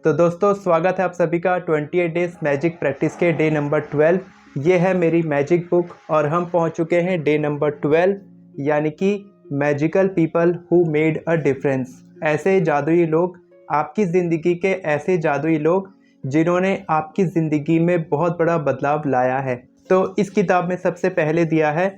तो दोस्तों स्वागत है आप सभी का 28 डेज मैजिक प्रैक्टिस के डे नंबर 12। ये है मेरी मैजिक बुक और हम पहुंच चुके हैं डे नंबर 12 यानी कि magical people who made a difference. ऐसे जादुई लोग, आपकी ज़िंदगी के ऐसे जादुई लोग जिन्होंने आपकी ज़िंदगी में बहुत बड़ा बदलाव लाया है। तो इस किताब में सबसे पहले दिया है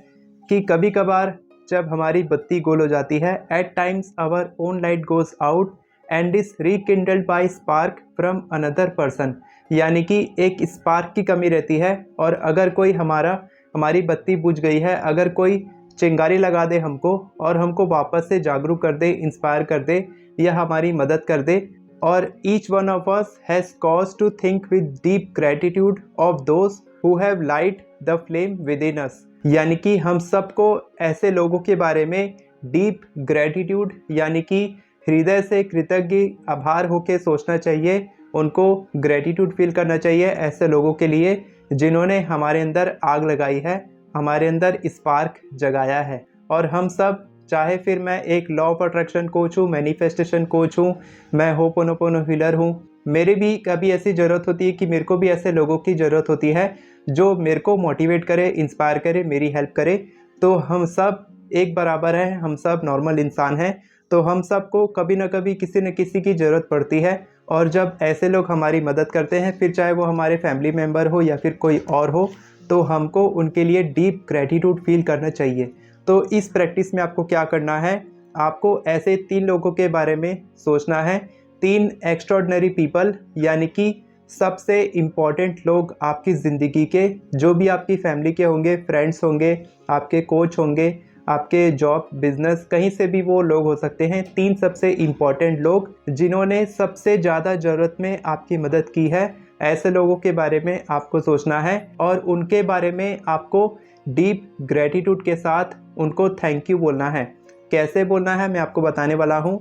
कि कभी कभार जब हमारी बत्ती गोल हो जाती है, at times our own light goes out and is rekindled by spark from another person. यानी कि एक स्पार्क की कमी रहती है और अगर कोई हमारी बत्ती बुझ गई है, अगर कोई चिंगारी लगा दे हमको और हमको वापस से जागरूक कर दे, इंस्पायर कर दे या हमारी मदद कर दे। और each one of us has cause to think with deep gratitude of those who have light the flame within us. यानी कि हम सबको ऐसे लोगों के बारे में डीप ग्रेटिट्यूड यानी कि हृदय से कृतज्ञ आभार होके सोचना चाहिए, उनको ग्रेटिट्यूड फील करना चाहिए ऐसे लोगों के लिए जिन्होंने हमारे अंदर आग लगाई है, हमारे अंदर स्पार्क जगाया है। और हम सब, चाहे फिर मैं एक लॉ ऑफ अट्रैक्शन कोच हूँ, मैनिफेस्टेशन कोच हूँ, मैं होपोनोपोनो हीलर हूँ, मेरे भी कभी ऐसी ज़रूरत होती है कि मेरे को भी ऐसे लोगों की ज़रूरत होती है जो मेरे को मोटिवेट करे, इंस्पायर करे, मेरी हेल्प करे। तो हम सब एक बराबर हैं, हम सब नॉर्मल इंसान हैं, तो हम सबको कभी ना कभी किसी न किसी की ज़रूरत पड़ती है। और जब ऐसे लोग हमारी मदद करते हैं, फिर चाहे वो हमारे फैमिली मेम्बर हो या फिर कोई और हो, तो हमको उनके लिए डीप ग्रेटिट्यूड फील करना चाहिए। तो इस प्रैक्टिस में आपको क्या करना है, आपको ऐसे 3 लोगों के बारे में सोचना है, 3 एक्स्ट्रॉर्डनरी पीपल यानी कि सबसे इम्पॉर्टेंट लोग आपकी ज़िंदगी के, जो भी आपकी फैमिली के होंगे, फ्रेंड्स होंगे, आपके कोच होंगे, आपके जॉब बिजनेस कहीं से भी वो लोग हो सकते हैं। 3 सबसे इम्पॉर्टेंट लोग जिन्होंने सबसे ज़्यादा ज़रूरत में आपकी मदद की है, ऐसे लोगों के बारे में आपको सोचना है और उनके बारे में आपको डीप ग्रेटिट्यूड के साथ उनको थैंक यू बोलना है। कैसे बोलना है मैं आपको बताने वाला हूँ।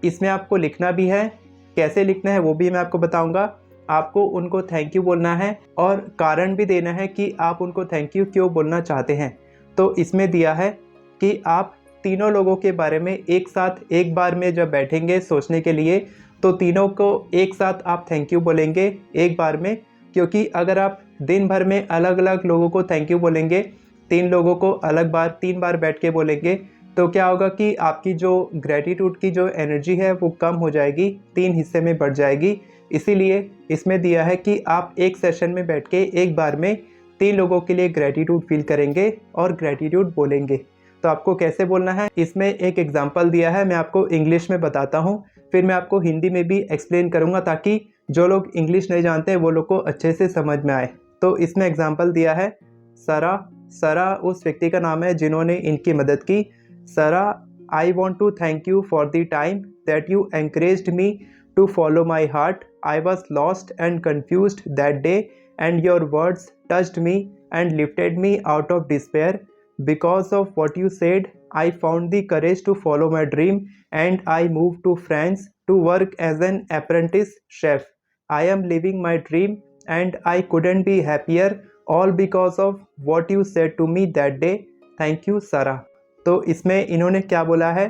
इसमें आपको लिखना भी है, कैसे लिखना है वो भी मैं आपको बताऊँगा। आपको उनको थैंक यू बोलना है और कारण भी देना है कि आप उनको थैंक यू क्यों बोलना चाहते हैं। तो इसमें दिया है कि आप तीनों लोगों के बारे में एक साथ एक बार में जब बैठेंगे सोचने के लिए, तो तीनों को एक साथ आप थैंक यू बोलेंगे एक बार में। क्योंकि अगर आप दिन भर में अलग अलग लोगों को थैंक यू बोलेंगे, 3 लोगों को अलग बार 3 बार बैठ के बोलेंगे, तो क्या होगा कि आपकी जो ग्रेटिट्यूड की जो एनर्जी है वो कम हो जाएगी, 3 हिस्से में बढ़ जाएगी। इसीलिए इसमें दिया है कि आप एक सेशन में बैठ के एक बार में 3 लोगों के लिए ग्रेटिट्यूड फील करेंगे और ग्रेटिट्यूड बोलेंगे। तो आपको कैसे बोलना है, इसमें एक एग्जांपल दिया है, मैं आपको इंग्लिश में बताता हूँ, फिर मैं आपको हिंदी में भी एक्सप्लेन करूँगा ताकि जो लोग इंग्लिश नहीं जानते हैं वो लोग को अच्छे से समझ में आए। तो इसमें एग्जांपल दिया है सरा। सरा उस व्यक्ति का नाम है जिन्होंने इनकी मदद की। Sarah, I want to thank you for the time that you encouraged me to follow my heart. I was lost and confused that day and your words touched me and lifted me out of despair. Because of what you said, I found the courage to follow my dream and I moved to France to work as an apprentice chef. I am living my dream and I couldn't be happier, all because of what you said to me that day. Thank you, Sarah. तो इसमें इन्होंने क्या बोला है,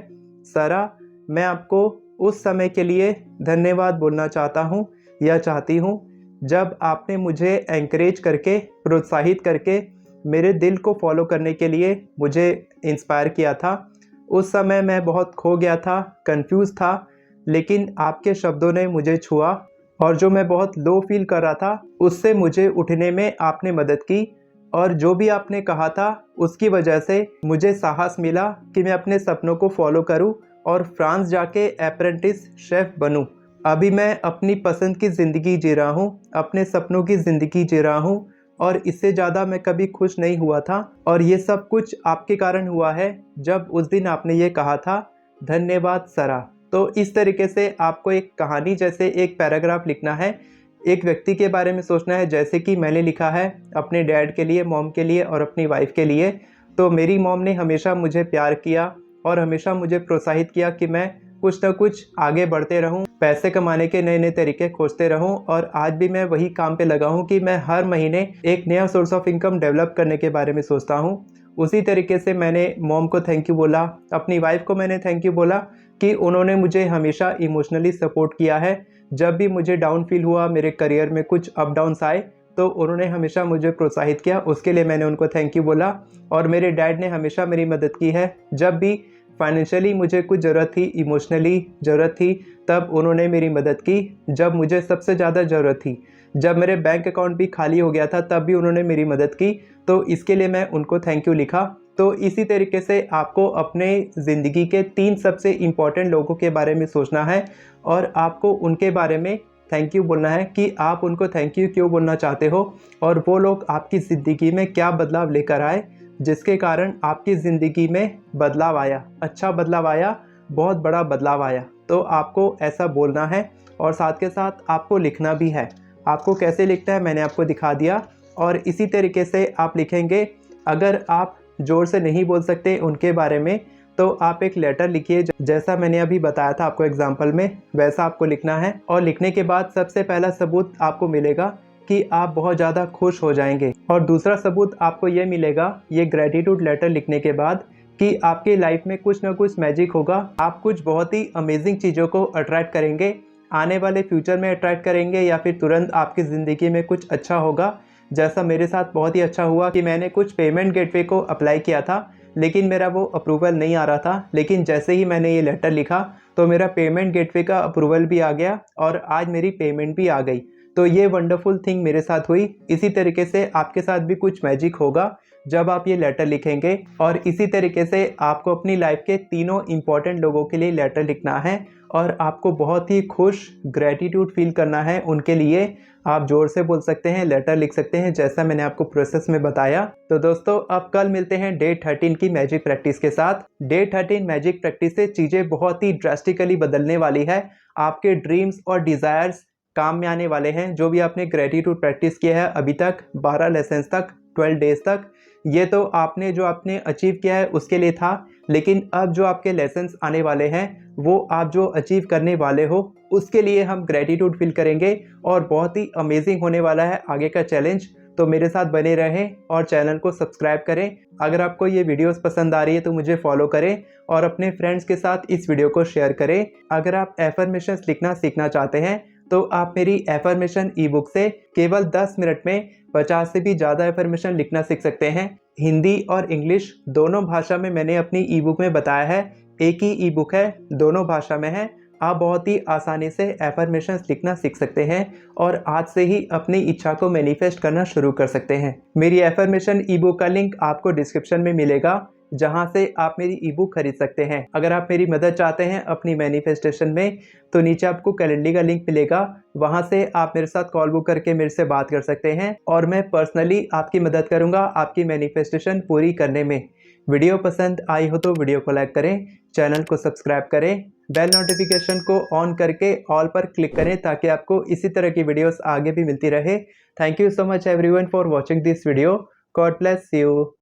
सरा मैं आपको उस समय के लिए धन्यवाद बोलना चाहता हूँ या चाहती हूँ जब आपने मुझे एंकरेज करके, प्रोत्साहित करके मेरे दिल को फॉलो करने के लिए मुझे इंस्पायर किया था। उस समय मैं बहुत खो गया था, कंफ्यूज था, लेकिन आपके शब्दों ने मुझे छुआ और जो मैं बहुत लो फील कर रहा था उससे मुझे उठने में आपने मदद की। और जो भी आपने कहा था उसकी वजह से मुझे साहस मिला कि मैं अपने सपनों को फॉलो करूं और फ्रांस जाके अप्रेंटिस शेफ़ बनूं। अभी मैं अपनी पसंद की ज़िंदगी जी रहा हूं, अपने सपनों की ज़िंदगी जी रहा हूं और इससे ज़्यादा मैं कभी खुश नहीं हुआ था। और ये सब कुछ आपके कारण हुआ है जब उस दिन आपने ये कहा था, धन्यवाद सरा। तो इस तरीके से आपको एक कहानी जैसे एक पैराग्राफ लिखना है, एक व्यक्ति के बारे में सोचना है, जैसे कि मैंने लिखा है अपने डैड के लिए, मॉम के लिए और अपनी वाइफ के लिए। तो मेरी मॉम ने हमेशा मुझे प्यार किया और हमेशा मुझे प्रोत्साहित किया कि मैं कुछ ना कुछ आगे बढ़ते रहूं, पैसे कमाने के नए नए तरीके खोजते रहूं। और आज भी मैं वही काम पे लगा हूं कि मैं हर महीने एक नया सोर्स ऑफ इनकम डेवलप करने के बारे में सोचता हूं। उसी तरीके से मैंने मॉम को थैंक यू बोला, अपनी वाइफ को मैंने थैंक यू बोला कि उन्होंने मुझे हमेशा इमोशनली सपोर्ट किया है। जब भी मुझे डाउन फील हुआ, मेरे करियर में कुछ अप डाउन्स आए, तो उन्होंने हमेशा मुझे प्रोत्साहित किया। उसके लिए मैंने उनको थैंक यू बोला। और मेरे डैड ने हमेशा मेरी मदद की है। जब भी फाइनेंशियली मुझे कुछ ज़रूरत थी, इमोशनली ज़रूरत थी, तब उन्होंने मेरी मदद की। जब मुझे सबसे ज़्यादा ज़रूरत थी, जब मेरे बैंक अकाउंट भी खाली हो गया था, तब भी उन्होंने मेरी मदद की। तो इसके लिए मैं उनको थैंक यू लिखा। तो इसी तरीके से आपको अपने ज़िंदगी के 3 सबसे इम्पॉर्टेंट लोगों के बारे में सोचना है और आपको उनके बारे में थैंक यू बोलना है कि आप उनको थैंक यू क्यों बोलना चाहते हो और वो लोग आपकी ज़िंदगी में क्या बदलाव लेकर आए, जिसके कारण आपकी ज़िंदगी में बदलाव आया, अच्छा बदलाव आया, बहुत बड़ा बदलाव आया। तो आपको ऐसा बोलना है और साथ के साथ आपको लिखना भी है। आपको कैसे लिखना है मैंने आपको दिखा दिया। और इसी तरीके से आप लिखेंगे। अगर आप ज़ोर से नहीं बोल सकते उनके बारे में, तो आप एक लेटर लिखिए, जैसा मैंने अभी बताया था आपको एग्जाम्पल में, वैसा आपको लिखना है। और लिखने के बाद सबसे पहला सबूत आपको मिलेगा कि आप बहुत ज़्यादा खुश हो जाएंगे। और दूसरा सबूत आपको ये मिलेगा, ये ग्रेटिट्यूड लेटर लिखने के बाद, कि आपकी लाइफ में कुछ ना कुछ मैजिक होगा। आप कुछ बहुत ही अमेजिंग चीज़ों को अट्रैक्ट करेंगे, आने वाले फ्यूचर में अट्रैक्ट करेंगे, या फिर तुरंत आपकी ज़िंदगी में कुछ अच्छा होगा। जैसा मेरे साथ बहुत ही अच्छा हुआ कि मैंने कुछ पेमेंट गेटवे को अप्लाई किया था, लेकिन मेरा वो अप्रूवल नहीं आ रहा था। लेकिन जैसे ही मैंने ये लेटर लिखा, तो मेरा पेमेंट गेटवे का अप्रूवल भी आ गया और आज मेरी पेमेंट भी आ गई। तो ये वंडरफुल थिंग मेरे साथ हुई। इसी तरीके से आपके साथ भी कुछ मैजिक होगा जब आप ये लेटर लिखेंगे। और इसी तरीके से आपको अपनी लाइफ के तीनों इम्पॉर्टेंट लोगों के लिए लेटर लिखना है और आपको बहुत ही खुश, ग्रेटिट्यूड फील करना है उनके लिए। आप ज़ोर से बोल सकते हैं, लेटर लिख सकते हैं, जैसा मैंने आपको प्रोसेस में बताया। तो दोस्तों, अब कल मिलते हैं डे 13 की मैजिक प्रैक्टिस के साथ। डे 13 मैजिक प्रैक्टिस से चीज़ें बहुत ही ड्रास्टिकली बदलने वाली है। आपके ड्रीम्स और डिज़ायर्स काम में आने वाले हैं। जो भी आपने ग्रेटिट्यूड प्रैक्टिस किया है अभी तक, 12 लेसन्स तक, 12 डेज तक, ये तो जो आपने अचीव किया है उसके लिए था। लेकिन अब जो आपके लेसन्स आने वाले हैं, वो आप जो अचीव करने वाले हो उसके लिए हम ग्रेटिट्यूड फील करेंगे और बहुत ही अमेजिंग होने वाला है आगे का चैलेंज। तो मेरे साथ बने रहें और चैनल को सब्सक्राइब करें। अगर आपको ये वीडियोस पसंद आ रही है तो मुझे फॉलो करें और अपने फ्रेंड्स के साथ इस वीडियो को शेयर करें। अगर आप एफर्मेशंस लिखना सीखना चाहते हैं तो आप मेरी एफर्मेशन ई बुक से केवल 10 मिनट में 50 से भी ज़्यादा एफर्मेशन लिखना सीख सकते हैं। हिंदी और इंग्लिश दोनों भाषा में मैंने अपनी ई बुक में बताया है। एक ही ई बुक है, दोनों भाषा में है। आप बहुत ही आसानी से एफर्मेशंस लिखना सीख सकते हैं और आज से ही अपनी इच्छा को मैनिफेस्ट करना शुरू कर सकते हैं। मेरी एफर्मेशन ई बुक का लिंक आपको डिस्क्रिप्शन में मिलेगा, जहां से आप मेरी ई बुक खरीद सकते हैं। अगर आप मेरी मदद चाहते हैं अपनी मैनिफेस्टेशन में, तो नीचे आपको कैलेंडर का लिंक मिलेगा, वहां से आप मेरे साथ कॉल बुक करके मेरे से बात कर सकते हैं और मैं पर्सनली आपकी मदद करूंगा आपकी मैनिफेस्टेशन पूरी करने में। वीडियो पसंद आई हो तो वीडियो को लाइक करें, चैनल को सब्सक्राइब करें, बेल नोटिफिकेशन को ऑन करके ऑल पर क्लिक करें ताकि आपको इसी तरह की वीडियोस आगे भी मिलती रहे। Thank you so much everyone for watching this video. God bless you.